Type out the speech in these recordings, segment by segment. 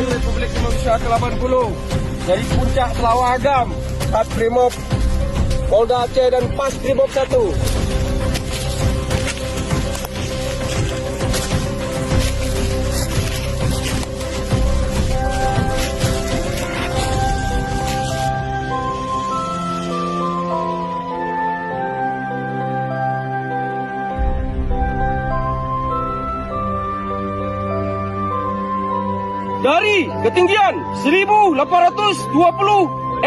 Republik Indonesia ke-80 dari Puncak Selawar Agam, Sat Brimob Polda Aceh dan Pas Brimob 1. Dari ketinggian 1820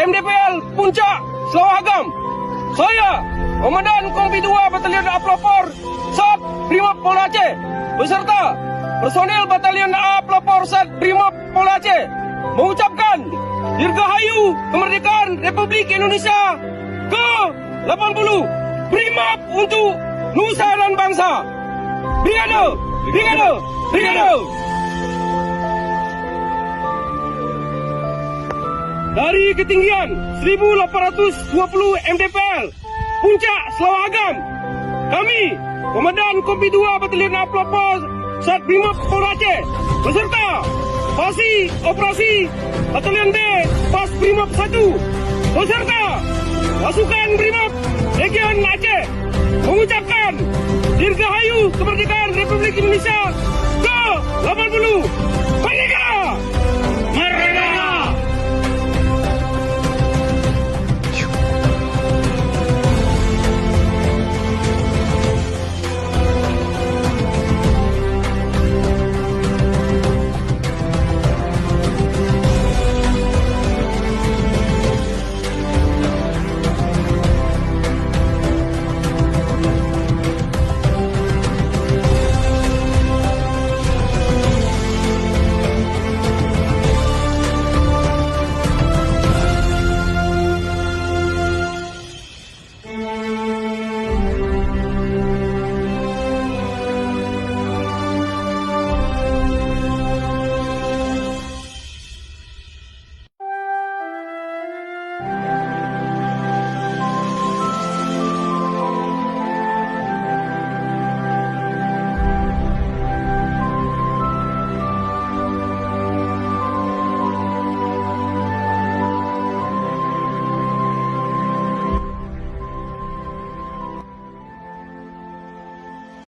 mdpl Puncak Selawar Agam, saya, Komandan Kompi 2 Batalion A Pelopor Sat Brimob Polda Aceh beserta personel Batalion A Pelopor Sat Brimob Polda Aceh mengucapkan Dirgahayu Kemerdekaan Republik Indonesia ke-80, Brimob untuk Nusa dan Bangsa. Brigade, Brigade, Brigade. Dari ketinggian 1820 mdpl Puncak Selawar Agam, kami, Komandan Kompi 2 Batalion A Pelopor Sat Brimob Polda Aceh beserta Pasi Operasi Batalion B Pas Brimob 1 beserta pasukan Brimob Region Aceh mengucapkan Dirgahayu Kemerdekaan Republik Indonesia